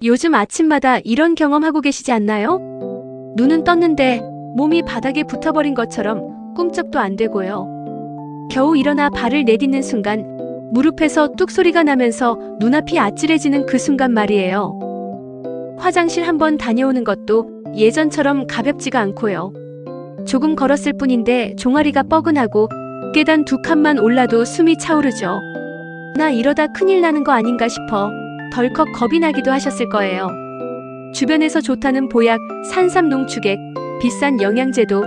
요즘 아침마다 이런 경험하고 계시지 않나요? 눈은 떴는데 몸이 바닥에 붙어버린 것처럼 꿈쩍도 안 되고요. 겨우 일어나 발을 내딛는 순간 무릎에서 뚝 소리가 나면서 눈앞이 아찔해지는 그 순간 말이에요. 화장실 한번 다녀오는 것도 예전처럼 가볍지가 않고요. 조금 걸었을 뿐인데 종아리가 뻐근하고 계단 두 칸만 올라도 숨이 차오르죠. 나 이러다 큰일 나는 거 아닌가 싶어 덜컥 겁이 나기도 하셨을 거예요. 주변에서 좋다는 보약, 산삼 농축액, 비싼 영양제도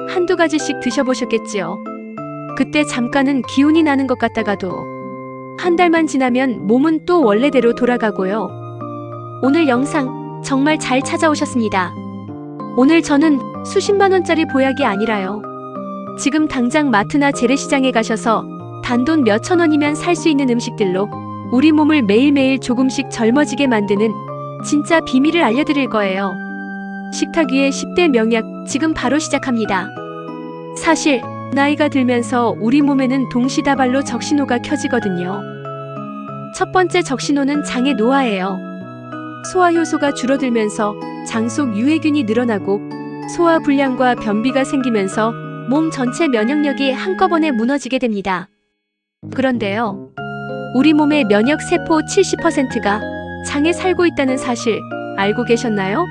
한두 가지씩 드셔보셨겠지요. 그때 잠깐은 기운이 나는 것 같다가도 한 달만 지나면 몸은 또 원래대로 돌아가고요. 오늘 영상 정말 잘 찾아오셨습니다. 오늘 저는 수십만 원짜리 보약이 아니라요. 지금 당장 마트나 재래시장에 가셔서 단돈 몇천 원이면 살 수 있는 음식들로 우리 몸을 매일매일 조금씩 젊어지게 만드는 진짜 비밀을 알려드릴 거예요. 식탁 위의 10대 명약 지금 바로 시작합니다. 사실 나이가 들면서 우리 몸에는 동시다발로 적신호가 켜지거든요. 첫 번째 적신호는 장의 노화예요. 소화효소가 줄어들면서 장 속 유해균이 늘어나고 소화불량과 변비가 생기면서 몸 전체 면역력이 한꺼번에 무너지게 됩니다. 그런데요, 우리 몸의 면역 세포 70%가 장에 살고 있다는 사실 알고 계셨나요?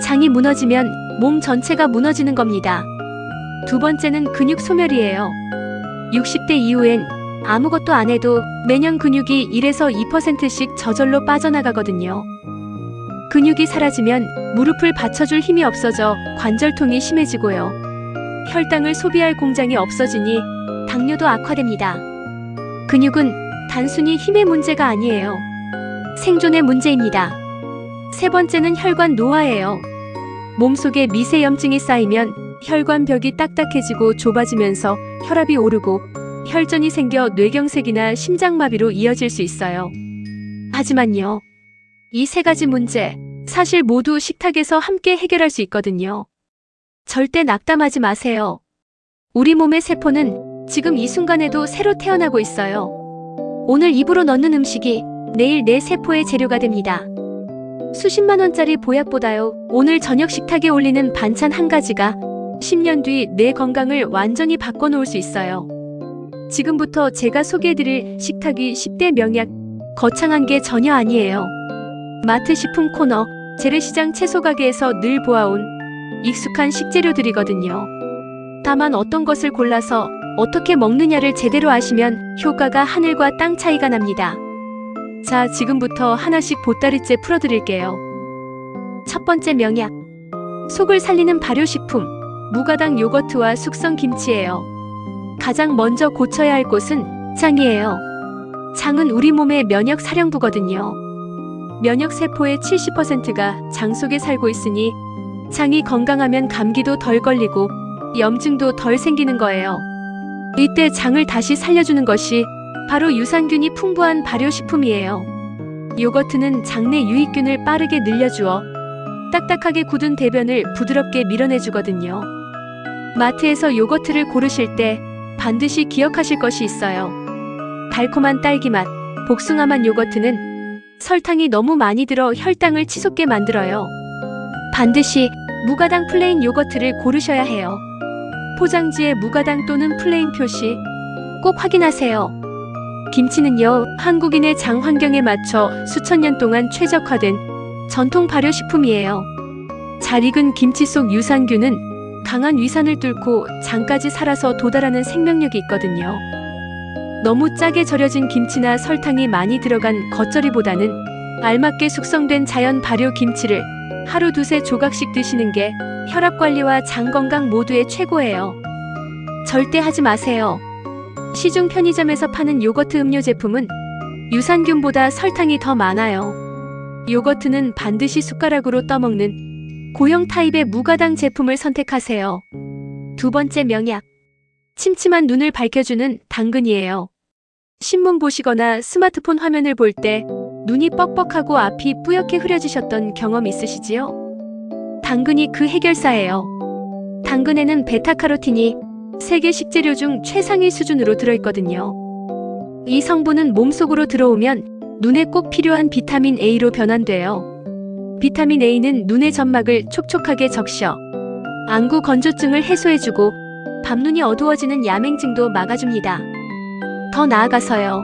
장이 무너지면 몸 전체가 무너지는 겁니다. 두 번째는 근육 소멸이에요. 60대 이후엔 아무것도 안 해도 매년 근육이 1에서 2%씩 저절로 빠져나가거든요. 근육이 사라지면 무릎을 받쳐줄 힘이 없어져 관절통이 심해지고요. 혈당을 소비할 공장이 없어지니 당뇨도 악화됩니다. 근육은 단순히 힘의 문제가 아니에요. 생존의 문제입니다. 세 번째는 혈관 노화예요. 몸속에 미세염증이 쌓이면 혈관벽이 딱딱해지고 좁아지면서 혈압이 오르고 혈전이 생겨 뇌경색이나 심장마비로 이어질 수 있어요. 하지만요, 이 세 가지 문제 사실 모두 식탁에서 함께 해결할 수 있거든요. 절대 낙담하지 마세요. 우리 몸의 세포는 지금 이 순간에도 새로 태어나고 있어요. 오늘 입으로 넣는 음식이 내일 내 세포의 재료가 됩니다. 수십만 원짜리 보약보다요, 오늘 저녁 식탁에 올리는 반찬 한 가지가 10년 뒤 내 건강을 완전히 바꿔놓을 수 있어요. 지금부터 제가 소개해드릴 식탁 위 10대 명약, 거창한 게 전혀 아니에요. 마트 식품 코너, 재래시장 채소가게에서 늘 보아온 익숙한 식재료들이거든요. 다만 어떤 것을 골라서 어떻게 먹느냐를 제대로 아시면 효과가 하늘과 땅 차이가 납니다. 자, 지금부터 하나씩 보따리째 풀어드릴게요. 첫 번째 명약, 속을 살리는 발효식품, 무가당 요거트와 숙성 김치예요. 가장 먼저 고쳐야 할 곳은 장이에요. 장은 우리 몸의 면역 사령부거든요. 면역 세포의 70%가 장 속에 살고 있으니 장이 건강하면 감기도 덜 걸리고 염증도 덜 생기는 거예요. 이때 장을 다시 살려주는 것이 바로 유산균이 풍부한 발효식품이에요. 요거트는 장내 유익균을 빠르게 늘려주어 딱딱하게 굳은 대변을 부드럽게 밀어내주거든요. 마트에서 요거트를 고르실 때 반드시 기억하실 것이 있어요. 달콤한 딸기맛, 복숭아맛 요거트는 설탕이 너무 많이 들어 혈당을 치솟게 만들어요. 반드시 무가당 플레인 요거트를 고르셔야 해요. 포장지에 무가당 또는 플레인 표시 꼭 확인하세요. 김치는요, 한국인의 장 환경에 맞춰 수천 년 동안 최적화된 전통 발효식품이에요. 잘 익은 김치 속 유산균은 강한 위산을 뚫고 장까지 살아서 도달하는 생명력이 있거든요. 너무 짜게 절여진 김치나 설탕이 많이 들어간 겉절이보다는 알맞게 숙성된 자연 발효 김치를 하루 두세 조각씩 드시는 게 혈압 관리와 장 건강 모두의 최고예요. 절대 하지 마세요. 시중 편의점에서 파는 요거트 음료 제품은 유산균보다 설탕이 더 많아요. 요거트는 반드시 숟가락으로 떠먹는 고형 타입의 무가당 제품을 선택하세요. 두 번째 명약, 침침한 눈을 밝혀주는 당근이에요. 신문 보시거나 스마트폰 화면을 볼 때 눈이 뻑뻑하고 앞이 뿌옇게 흐려지셨던 경험 있으시지요? 당근이 그 해결사예요. 당근에는 베타카로틴이 세계 식재료 중 최상위 수준으로 들어있거든요. 이 성분은 몸속으로 들어오면 눈에 꼭 필요한 비타민 A로 변환돼요. 비타민 A는 눈의 점막을 촉촉하게 적셔 안구 건조증을 해소해주고 밤눈이 어두워지는 야맹증도 막아줍니다. 더 나아가서요.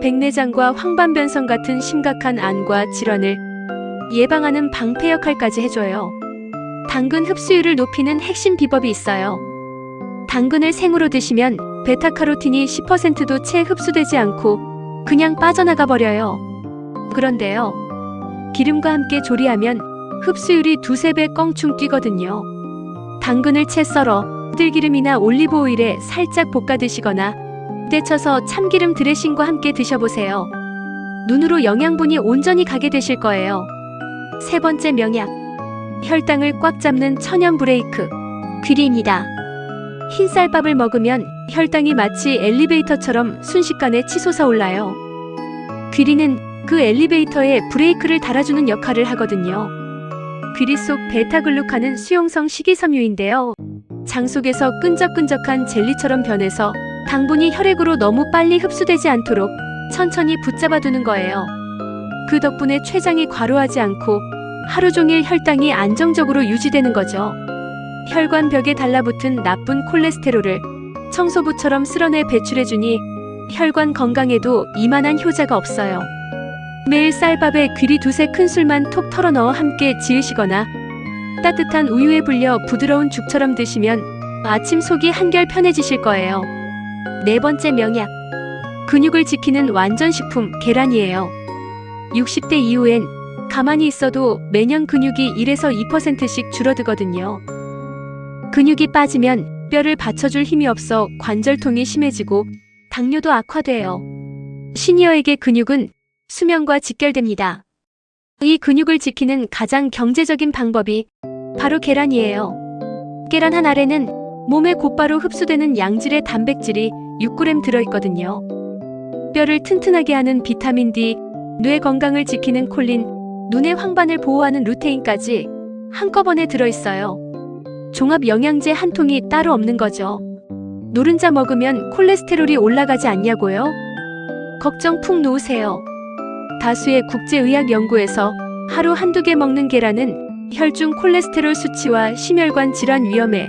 백내장과 황반변성 같은 심각한 안과 질환을 예방하는 방패 역할까지 해줘요. 당근 흡수율을 높이는 핵심 비법이 있어요. 당근을 생으로 드시면 베타카로틴이 10%도 채 흡수되지 않고 그냥 빠져나가 버려요. 그런데요. 기름과 함께 조리하면 흡수율이 2~3배 껑충 뛰거든요. 당근을 채 썰어 들기름이나 올리브 오일에 살짝 볶아 드시거나 데쳐서 참기름 드레싱과 함께 드셔보세요. 눈으로 영양분이 온전히 가게 되실 거예요. 세 번째 명약. 혈당을 꽉 잡는 천연 브레이크. 귀리입니다. 흰쌀밥을 먹으면 혈당이 마치 엘리베이터처럼 순식간에 치솟아 올라요. 귀리는 그 엘리베이터에 브레이크를 달아주는 역할을 하거든요. 귀리 속 베타글루칸은 수용성 식이섬유인데요. 장 속에서 끈적끈적한 젤리처럼 변해서 당분이 혈액으로 너무 빨리 흡수되지 않도록 천천히 붙잡아두는 거예요. 그 덕분에 췌장이 과로하지 않고 하루 종일 혈당이 안정적으로 유지되는 거죠. 혈관 벽에 달라붙은 나쁜 콜레스테롤을 청소부처럼 쓸어내 배출해주니 혈관 건강에도 이만한 효자가 없어요. 매일 쌀밥에 귀리 2~3큰술만 톡 털어 넣어 함께 지으시거나 따뜻한 우유에 불려 부드러운 죽처럼 드시면 아침 속이 한결 편해지실 거예요. 네 번째 명약. 근육을 지키는 완전식품 계란이에요. 60대 이후엔 가만히 있어도 매년 근육이 1~2%씩 줄어들거든요. 근육이 빠지면 뼈를 받쳐줄 힘이 없어 관절통이 심해지고 당뇨도 악화돼요. 시니어에게 근육은 수명과 직결됩니다. 이 근육을 지키는 가장 경제적인 방법이 바로 계란이에요. 계란 한 알에는 몸에 곧바로 흡수되는 양질의 단백질이 6g 들어있거든요. 뼈를 튼튼하게 하는 비타민 D, 뇌 건강을 지키는 콜린, 눈의 황반을 보호하는 루테인까지 한꺼번에 들어있어요. 종합 영양제 한 통이 따로 없는 거죠. 노른자 먹으면 콜레스테롤이 올라가지 않냐고요? 걱정 푹 놓으세요. 다수의 국제의학 연구에서 하루 한두 개 먹는 계란은 혈중 콜레스테롤 수치와 심혈관 질환 위험에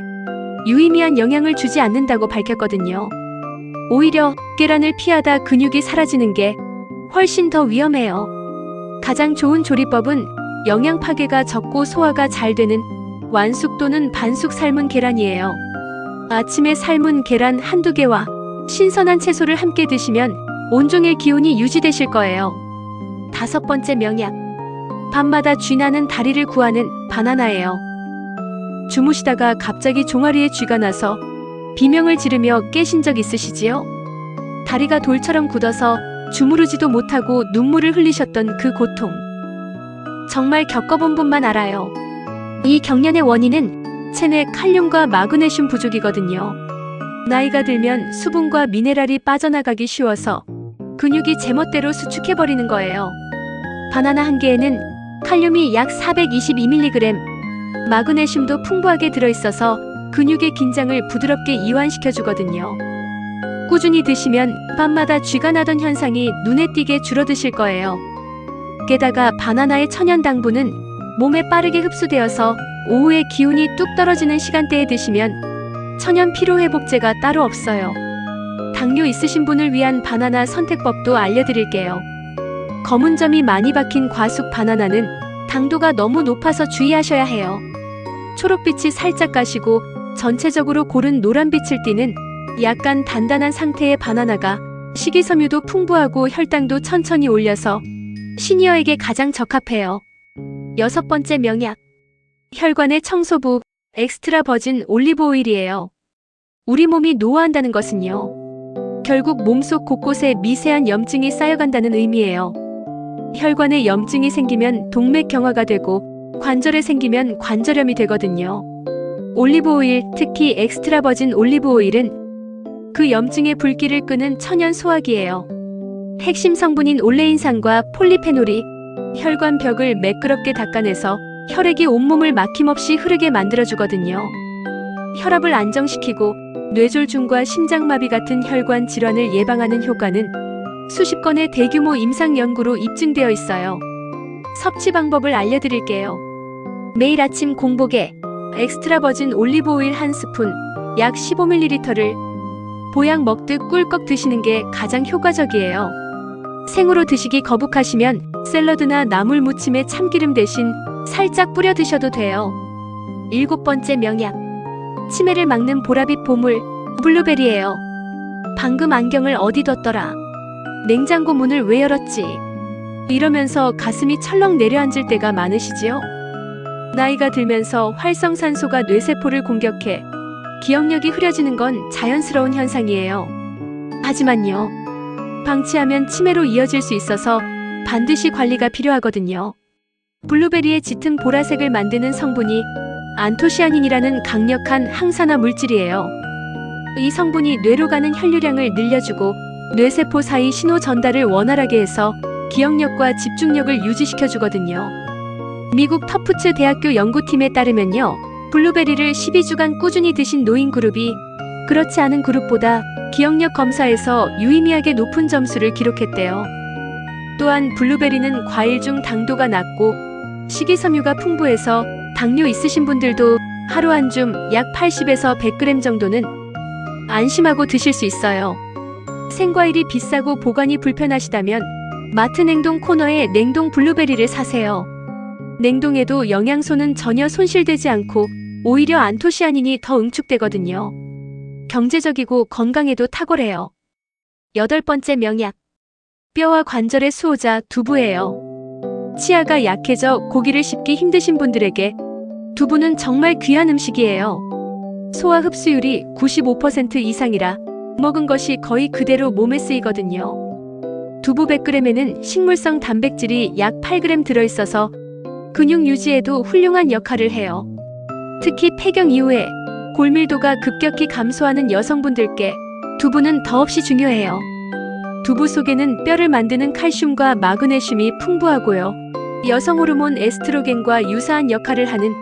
유의미한 영향을 주지 않는다고 밝혔거든요. 오히려 계란을 피하다 근육이 사라지는 게 훨씬 더 위험해요. 가장 좋은 조리법은 영양 파괴가 적고 소화가 잘 되는 완숙 또는 반숙 삶은 계란이에요. 아침에 삶은 계란 한두 개와 신선한 채소를 함께 드시면 온종일 기운이 유지되실 거예요. 다섯 번째 명약. 밤마다 쥐나는 다리를 구하는 바나나예요. 주무시다가 갑자기 종아리에 쥐가 나서 비명을 지르며 깨신 적 있으시지요? 다리가 돌처럼 굳어서 주무르지도 못하고 눈물을 흘리셨던 그 고통. 정말 겪어본 분만 알아요. 이 경련의 원인은 체내 칼륨과 마그네슘 부족이거든요. 나이가 들면 수분과 미네랄이 빠져나가기 쉬워서 근육이 제멋대로 수축해버리는 거예요. 바나나 한 개에는 칼륨이 약 422mg, 마그네슘도 풍부하게 들어있어서 근육의 긴장을 부드럽게 이완시켜주거든요. 꾸준히 드시면 밤마다 쥐가 나던 현상이 눈에 띄게 줄어드실 거예요. 게다가 바나나의 천연 당분은 몸에 빠르게 흡수되어서 오후에 기운이 뚝 떨어지는 시간대에 드시면 천연 피로회복제가 따로 없어요. 당뇨 있으신 분을 위한 바나나 선택법도 알려드릴게요. 검은 점이 많이 박힌 과숙 바나나는 당도가 너무 높아서 주의하셔야 해요. 초록빛이 살짝 가시고 전체적으로 고른 노란빛을 띠는 약간 단단한 상태의 바나나가 식이섬유도 풍부하고 혈당도 천천히 올려서 시니어에게 가장 적합해요. 여섯 번째 명약. 혈관의 청소부 엑스트라 버진 올리브 오일이에요. 우리 몸이 노화한다는 것은요. 결국 몸속 곳곳에 미세한 염증이 쌓여간다는 의미예요. 혈관에 염증이 생기면 동맥경화가 되고 관절에 생기면 관절염이 되거든요. 올리브 오일, 특히 엑스트라 버진 올리브 오일은 그 염증의 불길을 끄는 천연 소화기예요. 핵심 성분인 올레인산과 폴리페놀이 혈관 벽을 매끄럽게 닦아내서 혈액이 온몸을 막힘없이 흐르게 만들어주거든요. 혈압을 안정시키고 뇌졸중과 심장마비 같은 혈관 질환을 예방하는 효과는 수십 건의 대규모 임상 연구로 입증되어 있어요. 섭취 방법을 알려드릴게요. 매일 아침 공복에 엑스트라 버진 올리브 오일 1스푼, 약 15ml를 보약 먹듯 꿀꺽 드시는 게 가장 효과적이에요. 생으로 드시기 거북하시면 샐러드나 나물 무침에 참기름 대신 살짝 뿌려 드셔도 돼요. 7번째 명약. 치매를 막는 보랏빛 보물, 블루베리예요. 방금 안경을 어디 뒀더라? 냉장고 문을 왜 열었지? 이러면서 가슴이 철렁 내려앉을 때가 많으시지요? 나이가 들면서 활성산소가 뇌세포를 공격해 기억력이 흐려지는 건 자연스러운 현상이에요. 하지만요, 방치하면 치매로 이어질 수 있어서 반드시 관리가 필요하거든요. 블루베리의 짙은 보라색을 만드는 성분이 안토시아닌이라는 강력한 항산화 물질이에요. 이 성분이 뇌로 가는 혈류량을 늘려주고 뇌세포 사이 신호 전달을 원활하게 해서 기억력과 집중력을 유지시켜주거든요. 미국 터프츠 대학교 연구팀에 따르면요, 블루베리를 12주간 꾸준히 드신 노인 그룹이 그렇지 않은 그룹보다 기억력 검사에서 유의미하게 높은 점수를 기록했대요. 또한 블루베리는 과일 중 당도가 낮고 식이섬유가 풍부해서 당뇨 있으신 분들도 하루 한 줌 약 80에서 100g 정도는 안심하고 드실 수 있어요. 생과일이 비싸고 보관이 불편하시다면 마트 냉동 코너에 냉동 블루베리를 사세요. 냉동에도 영양소는 전혀 손실되지 않고 오히려 안토시아닌이 더 응축되거든요. 경제적이고 건강에도 탁월해요. 8번째 명약. 뼈와 관절의 수호자 두부예요. 치아가 약해져 고기를 씹기 힘드신 분들에게 두부는 정말 귀한 음식이에요. 소화 흡수율이 95% 이상이라 먹은 것이 거의 그대로 몸에 쓰이거든요. 두부 100g에는 식물성 단백질이 약 8g 들어있어서 근육 유지에도 훌륭한 역할을 해요. 특히 폐경 이후에 골밀도가 급격히 감소하는 여성분들께 두부는 더없이 중요해요. 두부 속에는 뼈를 만드는 칼슘과 마그네슘이 풍부하고요. 여성 호르몬 에스트로겐과 유사한 역할을 하는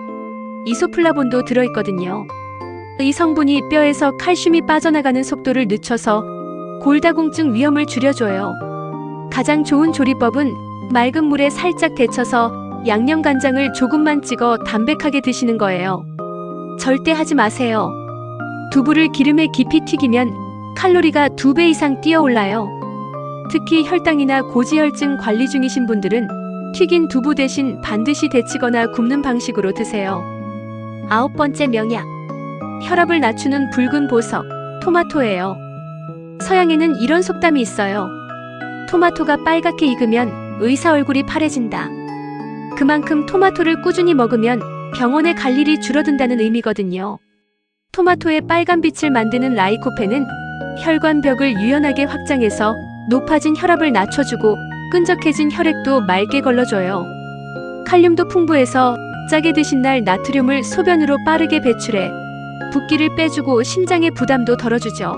이소플라본도 들어있거든요. 이 성분이 뼈에서 칼슘이 빠져나가는 속도를 늦춰서 골다공증 위험을 줄여줘요. 가장 좋은 조리법은 맑은 물에 살짝 데쳐서 양념간장을 조금만 찍어 담백하게 드시는 거예요. 절대 하지 마세요. 두부를 기름에 깊이 튀기면 칼로리가 2배 이상 뛰어올라요. 특히 혈당이나 고지혈증 관리 중이신 분들은 튀긴 두부 대신 반드시 데치거나 굽는 방식으로 드세요. 9번째 명약. 혈압을 낮추는 붉은 보석, 토마토예요. 서양에는 이런 속담이 있어요. 토마토가 빨갛게 익으면 의사 얼굴이 파래진다. 그만큼 토마토를 꾸준히 먹으면 병원에 갈 일이 줄어든다는 의미거든요. 토마토의 빨간 빛을 만드는 라이코펜은 혈관벽을 유연하게 확장해서 높아진 혈압을 낮춰주고 끈적해진 혈액도 맑게 걸러줘요. 칼륨도 풍부해서 짜게 드신 날 나트륨을 소변으로 빠르게 배출해 붓기를 빼주고 심장의 부담도 덜어주죠.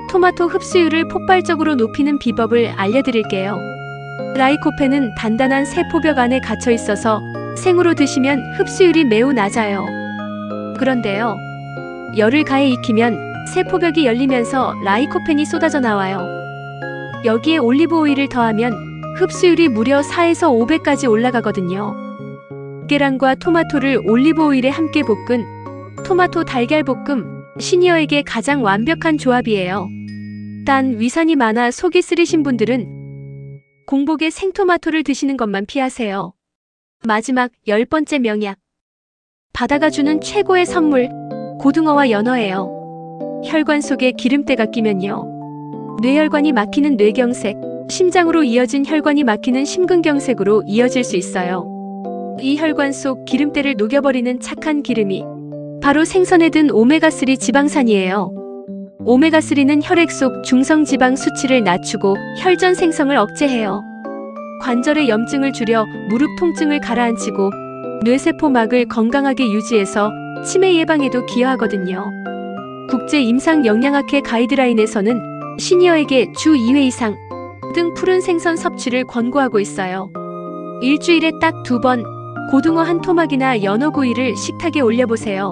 토마토 흡수율을 폭발적으로 높이는 비법을 알려드릴게요. 라이코펜은 단단한 세포벽 안에 갇혀 있어서 생으로 드시면 흡수율이 매우 낮아요. 그런데요, 열을 가해 익히면 세포벽이 열리면서 라이코펜이 쏟아져 나와요. 여기에 올리브 오일을 더하면 흡수율이 무려 4에서 5배까지 올라가거든요. 계란과 토마토를 올리브 오일에 함께 볶은 토마토 달걀 볶음, 시니어에게 가장 완벽한 조합이에요. 단 위산이 많아 속이 쓰리신 분들은 공복에 생토마토를 드시는 것만 피하세요. 마지막 10번째 명약. 바다가 주는 최고의 선물, 고등어와 연어예요. 혈관 속에 기름때가 끼면요, 뇌혈관이 막히는 뇌경색, 심장으로 이어진 혈관이 막히는 심근경색으로 이어질 수 있어요. 이 혈관 속 기름때를 녹여버리는 착한 기름이 바로 생선에 든 오메가3 지방산이에요. 오메가3는 혈액 속 중성지방 수치를 낮추고 혈전 생성을 억제해요. 관절의 염증을 줄여 무릎 통증을 가라앉히고 뇌세포막을 건강하게 유지해서 치매 예방에도 기여하거든요. 국제 임상 영양학회 가이드라인에서는 시니어에게 주 2회 이상 등 푸른 생선 섭취를 권고하고 있어요. 일주일에 딱 2번 고등어 한 토막이나 연어 구이를 식탁에 올려보세요.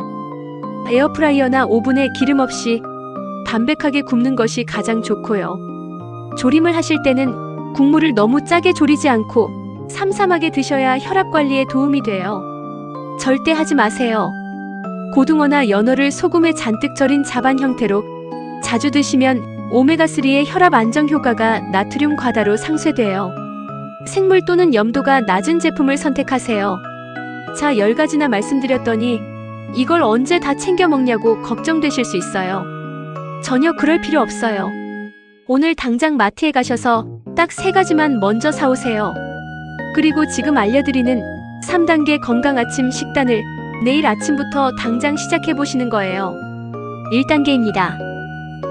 에어프라이어나 오븐에 기름 없이 담백하게 굽는 것이 가장 좋고요. 조림을 하실 때는 국물을 너무 짜게 졸이지 않고 삼삼하게 드셔야 혈압 관리에 도움이 돼요. 절대 하지 마세요. 고등어나 연어를 소금에 잔뜩 절인 자반 형태로 자주 드시면 오메가3의 혈압 안정 효과가 나트륨 과다로 상쇄돼요. 생물 또는 염도가 낮은 제품을 선택하세요. 자, 10가지나 말씀드렸더니 이걸 언제 다 챙겨 먹냐고 걱정되실 수 있어요. 전혀 그럴 필요 없어요. 오늘 당장 마트에 가셔서 딱 3가지만 먼저 사오세요. 그리고 지금 알려드리는 3단계 건강 아침 식단을 내일 아침부터 당장 시작해보시는 거예요. 1단계입니다.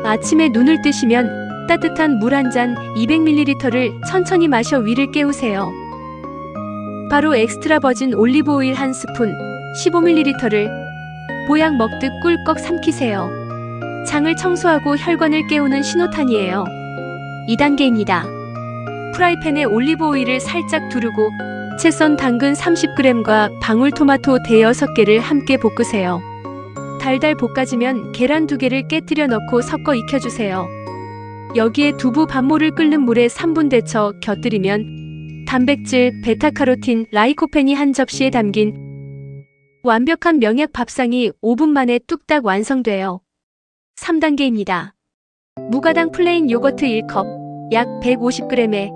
아침에 눈을 뜨시면 따뜻한 물 한 잔 200ml를 천천히 마셔 위를 깨우세요. 바로 엑스트라 버진 올리브 오일 한 스푼 15ml를 보약 먹듯 꿀꺽 삼키세요. 장을 청소하고 혈관을 깨우는 신호탄이에요. 2단계입니다. 프라이팬에 올리브 오일을 살짝 두르고 채 썬 당근 30g과 방울토마토 대여섯 개를 함께 볶으세요. 달달 볶아지면 계란 2개를 깨뜨려 넣고 섞어 익혀주세요. 여기에 두부 반모를 끓는 물에 3분 데쳐 곁들이면 단백질, 베타카로틴, 라이코펜이 한 접시에 담긴 완벽한 명약 밥상이 5분 만에 뚝딱 완성돼요. 3단계입니다. 무가당 플레인 요거트 1컵, 약 150g에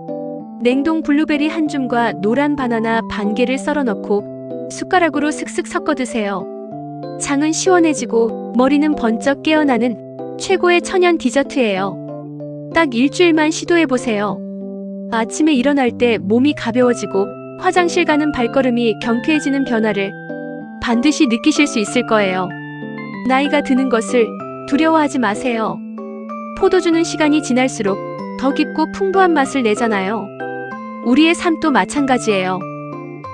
냉동 블루베리 한 줌과 노란 바나나 반 개를 썰어 넣고 숟가락으로 슥슥 섞어 드세요. 장은 시원해지고 머리는 번쩍 깨어나는 최고의 천연 디저트예요. 딱 일주일만 시도해보세요. 아침에 일어날 때 몸이 가벼워지고 화장실 가는 발걸음이 경쾌해지는 변화를 반드시 느끼실 수 있을 거예요. 나이가 드는 것을 두려워하지 마세요. 포도주는 시간이 지날수록 더 깊고 풍부한 맛을 내잖아요. 우리의 삶도 마찬가지예요.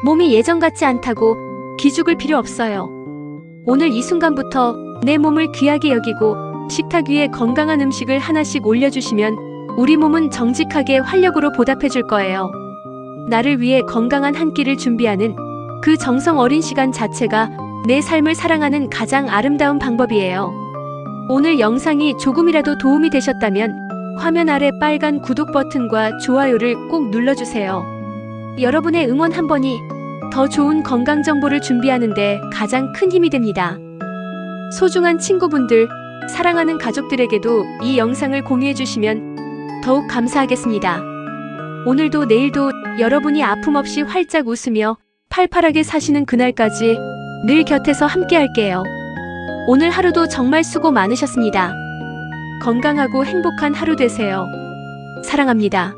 몸이 예전 같지 않다고 기죽을 필요 없어요. 오늘 이 순간부터 내 몸을 귀하게 여기고 식탁 위에 건강한 음식을 하나씩 올려주시면 우리 몸은 정직하게 활력으로 보답해 줄 거예요. 나를 위해 건강한 한 끼를 준비하는 그 정성 어린 시간 자체가 내 삶을 사랑하는 가장 아름다운 방법이에요. 오늘 영상이 조금이라도 도움이 되셨다면 화면 아래 빨간 구독 버튼과 좋아요를 꼭 눌러주세요. 여러분의 응원 한 번이 더 좋은 건강 정보를 준비하는데 가장 큰 힘이 됩니다. 소중한 친구분들, 사랑하는 가족들에게도 이 영상을 공유해주시면 더욱 감사하겠습니다. 오늘도 내일도 여러분이 아픔 없이 활짝 웃으며 팔팔하게 사시는 그날까지 늘 곁에서 함께 할게요. 오늘 하루도 정말 수고 많으셨습니다. 건강하고 행복한 하루 되세요. 사랑합니다.